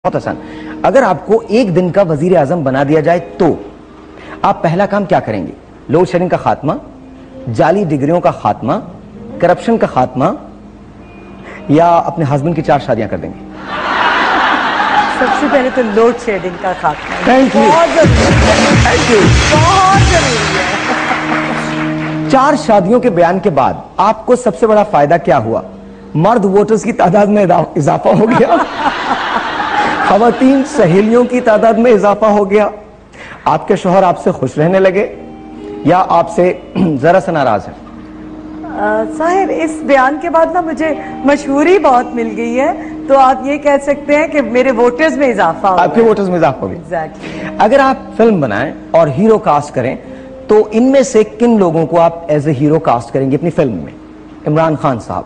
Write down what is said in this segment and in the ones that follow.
बहुत आसान। अगर आपको एक दिन का वजीर आजम बना दिया जाए तो आप पहला काम क्या करेंगे? लोड शेडिंग का खात्मा, जाली डिग्रियों का खात्मा, करप्शन का खात्मा, या अपने हस्बैंड की 4 शादियां कर देंगे? सबसे पहले तो लोड शेडिंग का खात्मा। थैंक यू, बहुत जरूरी है। Thank you. बहुत जरूरी है। 4 शादियों के बयान के बाद आपको सबसे बड़ा फायदा क्या हुआ? मर्द वोटर्स की तादाद में इजाफा हो गया, खवातीन सहेलियों की तादाद में इजाफा हो गया, आपके शौहर आपसे खुश रहने लगे या आपसे जरा सा नाराज है? साहिर, इस बयान के बाद ना मुझे मशहूरी बहुत मिल गई है, तो आप ये कह सकते हैं कि मेरे वोटर्स में इजाफा हो आपके वोटर्स में इजाफा हो गया। एग्जैक्टली। अगर आप फिल्म बनाएं और हीरो कास्ट करें तो इनमें से किन लोगों को आप एज ए हीरो कास्ट करेंगे अपनी फिल्म में? इमरान खान साहब,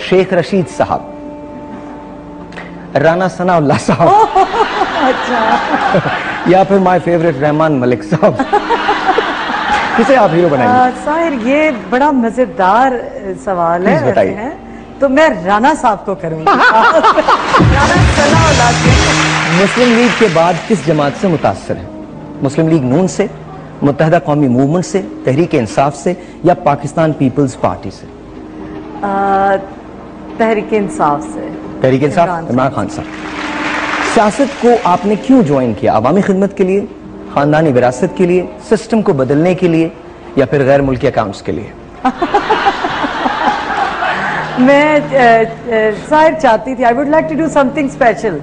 शेख रशीद साहब, राना सनाउल्लाह साहब, अच्छा, या फिर माय फेवरेट रहमान मलिक साहब? किसे आप हीरो बनाएंगे? साहिर, ये बड़ा मजेदार सवाल है। प्लीज बताइए। वैसे है तो मैं राना साहब को करूंगी। राना सनाउल्लाह से। मुस्लिम लीग के बाद किस जमात से मुतासर है? मुस्लिम लीग नून से, मुत्तहदा कौमी मूवमेंट से, तहरीक इंसाफ से, या पाकिस्तान पीपल्स पार्टी से? तहरीक इंसाफ से। तहरीक इंसाफ, इमरान खान साहब। सियासत को आपने क्यों ज्वाइन किया? अवामी खिदमत के लिए, खानदानी विरासत के लिए, सिस्टम को बदलने के लिए, या फिर गैर मुल्की अकाउंट्स के लिए? मैं शायद चाहती थी, I would like to do something special.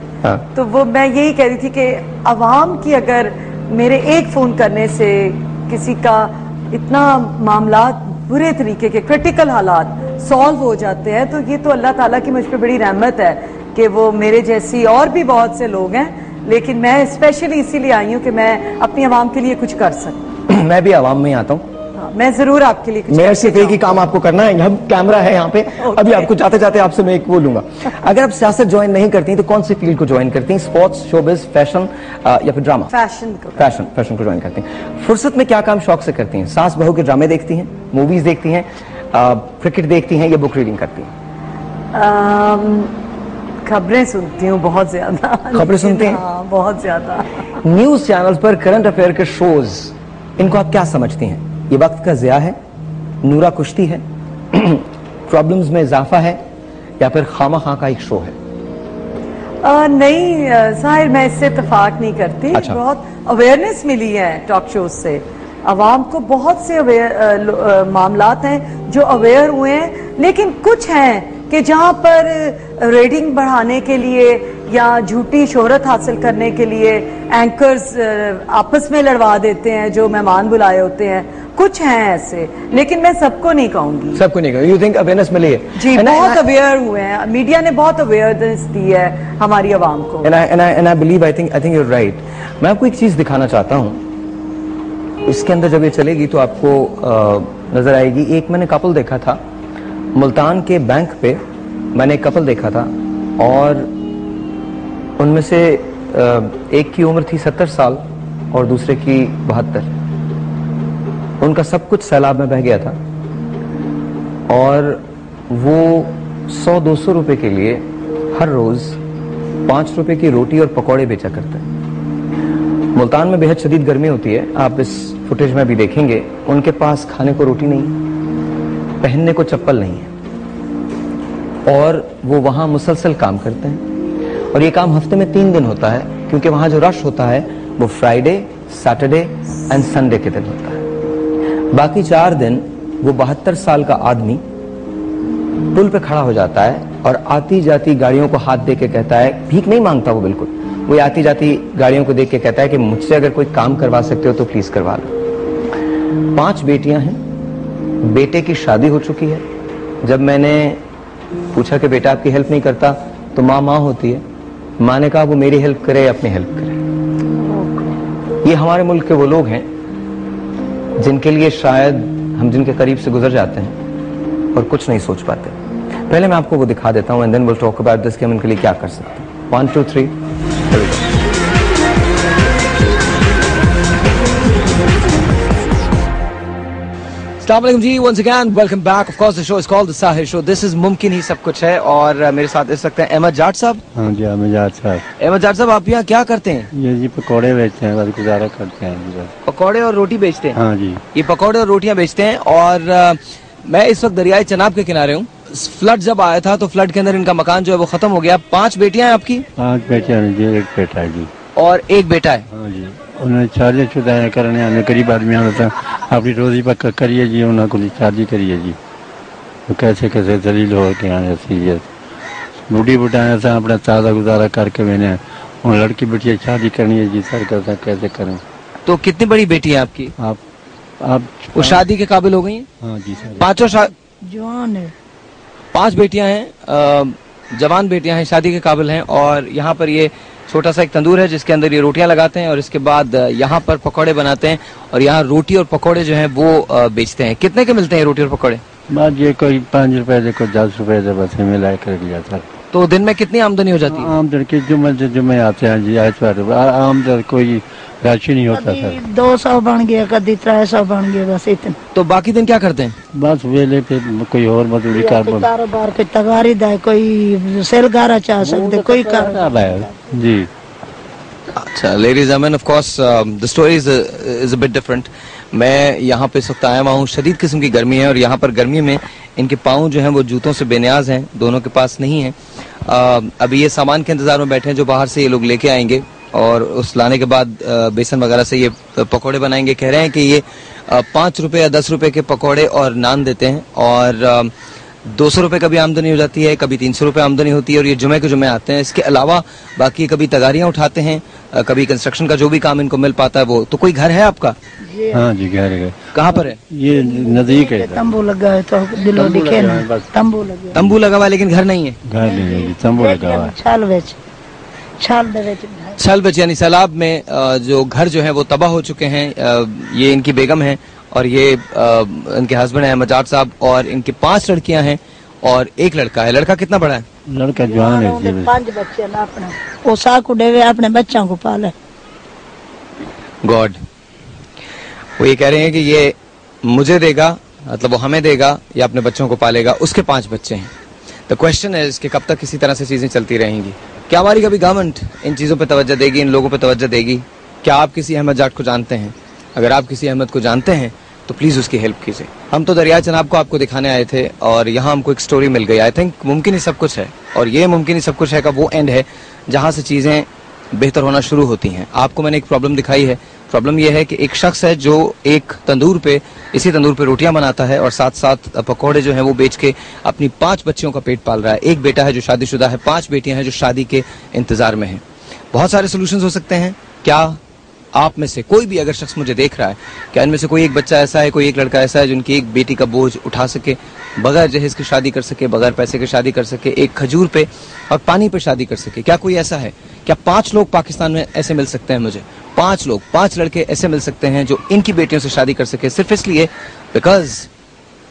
तो वो मैं यही कह रही थी कि अवाम की अगर मेरे एक फोन करने से किसी का इतना मामलात बुरे तरीके के क्रिटिकल हालात सॉल्व हो जाते हैं, तो ये तो अल्लाह ताला की मुझ पे बड़ी रहमत है कि वो मेरे जैसी और भी बहुत से लोग हैं, लेकिन मैं स्पेशली इसीलिए आई हूँ कि मैं अपनी आवाम के लिए कुछ कर सकूं। मैं भी आवाम में आता हूँ। मैं जरूर आपके लिए कुछ मैं सिर्फ एक ही काम आपको करना है, हम कैमरा है यहाँ पे। अभी आपको जाते जाते आपसे मैं एक बोलूंगा, अगर आप सियासत ज्वाइन नहीं करती तो कौन सी फील्ड को ज्वाइन करती हैं? स्पोर्ट्स, शोबिज, फैशन, या फिर ड्रामा? फैशन को ज्वाइन करती हैं। फुर्सत में क्या काम शौक से करती हैं? सास बहू के ड्रामे देखती हैं, मूवीज देखती हैं, क्रिकेट देखती हैं, या बुक रीडिंग करती हैं? खबरें सुनती हूँ बहुत ज्यादा। खबरें सुनती हैं? हाँ, बहुत ज्यादा। न्यूज चैनल्स पर करंट अफेयर के शोज, इनको आप क्या समझती हैं? ये वक्त का ज़िया है, नूरा कुश्ती है, प्रॉब्लम्स में इजाफा है, या फिर खामा खा का एक शो है? नहीं साहिर, मैं इससे इत्तेफाक नहीं करती। अच्छा। बहुत अवेयरनेस मिली है टॉक शोज से, अवाम को बहुत से मामलात हैं जो अवेयर हुए हैं, लेकिन कुछ हैं कि जहां पर रेटिंग बढ़ाने के लिए या झूठी शोहरत हासिल करने के लिए एंकर्स आपस में लड़वा देते हैं जो मेहमान बुलाए होते हैं। कुछ हैं ऐसे, लेकिन मैं सबको नहीं कहूंगी। सबको नहीं कहूंगी। यू थिंक अवेयरनेस मिली है? जी, बहुत अवेयर हुए हैं, मीडिया ने बहुत अवेयरनेस दी है हमारी आवाम को। And I believe, I think you are right. मैं आपको एक चीज दिखाना चाहता हूँ, इसके अंदर जब ये चलेगी तो आपको नजर आएगी। एक मैंने कपल देखा था मुल्तान के बैंक पे, मैंने एक कपल देखा था और उनमें से एक की उम्र थी 70 साल और दूसरे की 72। उनका सब कुछ सैलाब में बह गया था और वो 100-200 रुपए के लिए हर रोज 5 रुपए की रोटी और पकौड़े बेचा करते हैं। मुल्तान में बेहद शदीद गर्मी होती है, आप इस फुटेज में भी देखेंगे। उनके पास खाने को रोटी नहीं, पहनने को चप्पल नहीं है, और वो वहां मुसलसल काम करते हैं। और ये काम हफ्ते में 3 दिन होता है, क्योंकि वहां जो रश होता है वो फ्राइडे, सैटरडे एंड संडे के दिन होता है। बाकी 4 दिन वो 72 साल का आदमी पुल पे खड़ा हो जाता है और आती जाती गाड़ियों को हाथ दे के कहता है, भीख नहीं मांगता वो बिल्कुल, वो आती जाती गाड़ियों को देख के कहता है कि मुझसे अगर कोई काम करवा सकते हो तो प्लीज करवा लो। 5 बेटियां हैं, बेटे की शादी हो चुकी है। जब मैंने पूछा कि बेटा आपकी हेल्प नहीं करता, तो माँ होती है। माँ ने कहा वो मेरी हेल्प करे या अपनी हेल्प करे। ये हमारे मुल्क के वो लोग हैं जिनके लिए शायद हम जिनके करीब से गुजर जाते हैं और कुछ नहीं सोच पाते। पहले मैं आपको वो दिखा देता हूँ and then will talk about this कि हम इनके लिए क्या कर सकते हैं। 1 2 3। अस्सलाम वालेकुम जी, once again welcome back. Of course the show is called the Sahir Show. This is मुमकिन ही सब कुछ है और मेरे साथ इस वक्त हैं अहमद जाट साहब। हाँ जी अहमद जाट साहब। अहमद जाट साहब, आप यहाँ क्या करते हैं? ये जी पकौड़े बेचते हैं, बस गुजारा करते हैं जी बस। पकौड़े और रोटी बेचते हैं? हाँ जी, ये पकौड़े और रोटियां बेचते हैं। और मैं इस वक्त दरियाए चनाब के किनारे हूँ। फ्लड जब आया था तो फ्लड के अंदर इनका मकान जो है वो खत्म हो गया। 5 बेटियां हैं आपकी? 5 बेटियां हैं जी, 1 बेटा है जी। और 1 बेटा है? हाँ जी, उन्हें शादी शुदा करने आने गरीब आदमी होता अपनी रोजी पक्का करिए जी, उन्होंने शादी करिए जी। तो कैसे कैसे दलील हो के आए सीरियस बूढ़ी बुढ़ाए ऐसा अपना सादा गुजारा करके मैंने उन लड़की बेटियाँ शादी करनी है जी। सर कैसे कैसे करें? तो कितनी बड़ी बेटी है आपकी? आप वो शादी के काबिल हो गई हैं? हाँ जी सर। 5 जवान है। 5 बेटियां हैं, जवान बेटियां हैं, शादी के काबिल हैं। और यहाँ पर ये छोटा सा एक तंदूर है जिसके अंदर ये रोटियां लगाते हैं और इसके बाद यहाँ पर पकौड़े बनाते हैं और यहाँ रोटी और पकौड़े जो हैं वो बेचते हैं। कितने के मिलते हैं रोटी और पकौड़े? बात ये कोई 5 रुपए से कोई 10 रुपए से बस मिला कर लिया सर। तो दिन में कितनी आमदनी हो जाती है? आमदनी की जुम्मे आते हैं जी, आमदनी कोई राशि नहीं होता सर। 200 बन गया, कभी 300 बन गया, बस इतना। तो बाकी दिन क्या करते हैं? बस वेले पे कोई और मजदूरी कारोबार कोई तगारी दा, कोई सेलगारा चाह सकते, कोई जी। अच्छा ladies and gentleman, of course the story is a bit different. मैं यहाँ पे इस वक्त आया हुआ हूँ, शदीद किस्म की गर्मी है और यहाँ पर गर्मी में इनके पाँव जो हैं वो जूतों से बेनियाज हैं, दोनों के पास नहीं है। अभी ये सामान के इंतजार में बैठे हैं जो बाहर से ये लोग लेके आएंगे और उस लाने के बाद बेसन वगैरह से ये पकौड़े बनाएंगे। कह रहे हैं कि ये 5 रुपए या 10 रुपए के पकौड़े और नान देते हैं और 200 रुपए कभी आमदनी हो जाती है, कभी 300 रुपए आमदनी होती है और ये जुमे के जुमे आते हैं। इसके अलावा बाकी कभी तगारियां उठाते हैं, कभी कंस्ट्रक्शन का जो भी काम इनको मिल पाता है वो। तो कोई घर है आपका? हाँ जी घर है। कहाँ पर है? ये नजदीक है। तंबू लगा है तो दिलो दिखे ना, तंबू लगा हुआ है लेकिन घर नहीं है। घर नहीं है, तंबू लगा हुआ है। छल बच यानी सैलाब में जो घर जो है वो तबाह हो चुके हैं। ये इनकी बेगम है और ये इनके हस्बैंड है अहमद जाट साहब और इनकी 5 लड़कियां हैं और 1 लड़का है। लड़का कितना बड़ा है? लड़का जवान है। 5 बच्चे ना अपने वो साकू देवे अपने बच्चों को पाले। गॉड, वो ये कह रहे हैं कि ये मुझे देगा, मतलब वो हमें देगा या अपने बच्चों को पालेगा। उसके 5 बच्चे हैं। द क्वेश्चन है कि कब तक किसी तरह से चीजें चलती रहेंगी? क्या हमारी कभी गवर्नमेंट इन चीजों पे तवज्जो देगी, इन लोगों पे तवज्जो देगी? क्या आप किसी अहमद जाट को जानते हैं? अगर आप किसी अहमद को जानते हैं तो प्लीज उसकी हेल्प कीजिए। हम तो दरियाए चनाब को आपको दिखाने आए थे और यहाँ हमको एक स्टोरी मिल गई। आई थिंक मुमकिन ही सब कुछ है और ये मुमकिन ही सब कुछ है का वो एंड है जहाँ से चीजें बेहतर होना शुरू होती हैं। आपको मैंने एक प्रॉब्लम दिखाई है। प्रॉब्लम यह है कि एक शख्स है जो एक तंदूर पे, इसी तंदूर पे रोटियां बनाता है और साथ साथ पकौड़े जो हैं वो बेच के अपनी 5 बच्चियों का पेट पाल रहा है। 1 बेटा है जो शादीशुदा है, 5 बेटियां हैं जो शादी के इंतजार में हैं। बहुत सारे सोल्यूशंस हो सकते हैं। क्या आप में से कोई भी अगर शख्स मुझे देख रहा है, क्या इनमें से कोई एक बच्चा ऐसा है, कोई एक लड़का ऐसा है जो उनकी एक बेटी का बोझ उठा सके, बगैर जहेज की शादी कर सके, बगैर पैसे की शादी कर सके, एक खजूर पे और पानी पे शादी कर सके? क्या कोई ऐसा है? क्या 5 लोग पाकिस्तान में ऐसे मिल सकते हैं मुझे? 5 लोग, 5 लड़के ऐसे मिल सकते हैं जो इनकी बेटियों से शादी कर सके, सिर्फ इसलिए बिकॉज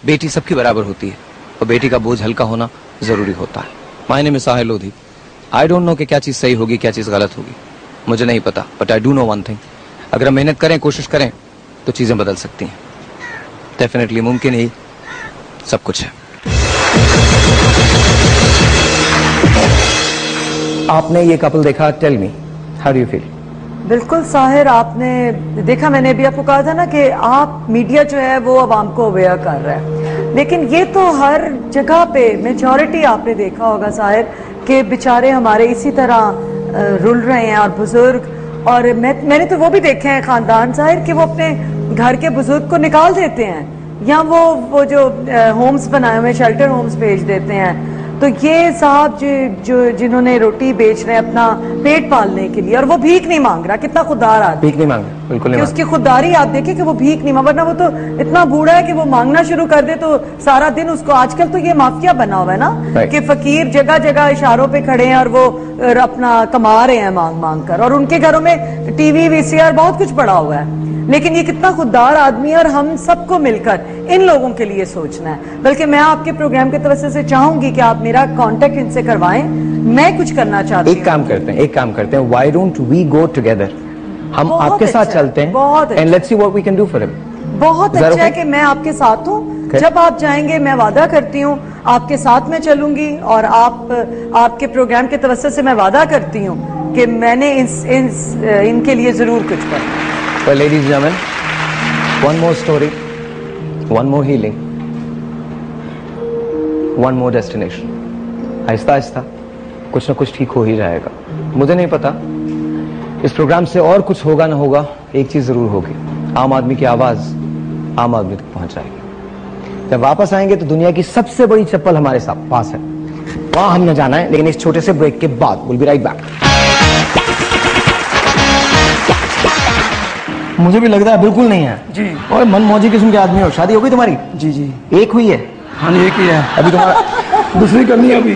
बेटी सबकी बराबर होती है और बेटी का बोझ हल्का होना जरूरी होता है। My name is Sahir Lodhi. I don't know कि क्या चीज सही होगी, क्या चीज गलत होगी, मुझे नहीं पता, but I do know one thing, अगर हम मेहनत करें, कोशिश करें तो चीजें बदल सकती हैं। डेफिनेटली मुमकिन ही सब कुछ है। आपने ये कपल देखा, tell me how do you feel? बिल्कुल साहिर, आपने देखा, मैंने भी आपको कहा था ना कि आप मीडिया जो है वो आवाम को अवेयर कर रहा है, लेकिन ये तो हर जगह पे मेजॉरिटी आपने देखा होगा साहिर कि बेचारे हमारे इसी तरह रुल रहे हैं और बुजुर्ग, और मैंने तो वो भी देखे हैं खानदान साहिर कि वो अपने घर के बुजुर्ग को निकाल देते हैं या वो जो होम्स बनाए हुए शेल्टर होम्स भेज देते हैं। तो ये साहब जो जिन्होंने रोटी बेच रहे हैं अपना पेट पालने के लिए, और वो भीख नहीं मांग रहा, कितना खुददार आदमी, भीख नहीं मांग रहा, बिल्कुल नहीं। उसकी खुददारी आप देखिए कि वो भीख नहीं मांग, वरना वो तो इतना बूढ़ा है कि वो मांगना शुरू कर दे तो सारा दिन उसको, आजकल तो ये माफिया बना हुआ है ना कि फकीर जगह जगह इशारों पे खड़े हैं और वो अपना कमा रहे हैं मांग मांग कर, और उनके घरों में टीवी VCR बहुत कुछ पड़ा हुआ है। लेकिन ये कितना खुददार आदमी है और हम सबको मिलकर इन लोगों के लिए सोचना है। बल्कि मैं आपके प्रोग्राम के तवज्जो से चाहूंगी कि आप मेरा कांटेक्ट इनसे करवाएं, मैं कुछ करना चाहती हूँ। एक काम करते हैं, why don't we go together? हम आपके साथ चलते हैं and let's see what we can do for him. बहुत अच्छा है कि मैं आपके साथ हूँ। जब आप जाएंगे मैं वादा करती हूँ आपके साथ में चलूंगी, और आपके प्रोग्राम के तवज्जो से मैं वादा करती हूँ कि मैंने इनके लिए जरूर कुछ करा। Well, ladies and gentlemen, one more story, one more healing, one more destination. Aahista Aahista कुछ ना कुछ ठीक हो ही जाएगा। मुझे नहीं पता इस प्रोग्राम से और कुछ होगा ना होगा, एक चीज जरूर होगी, आम आदमी की आवाज आम आदमी तक पहुंच जाएगी। जब वापस आएंगे तो दुनिया की सबसे बड़ी चप्पल हमारे साथ पास है, वहां हमने जाना है, लेकिन इस छोटे से ब्रेक के बाद। Will be right back. मुझे भी लग रहा है बिल्कुल नहीं है जी। और मनमौजी किस्म के आदमी हो। शादी हो गई तुम्हारी? जी जी एक हुई है? हाँ एक ही है, अभी तुम्हारा दूसरी करनी है अभी।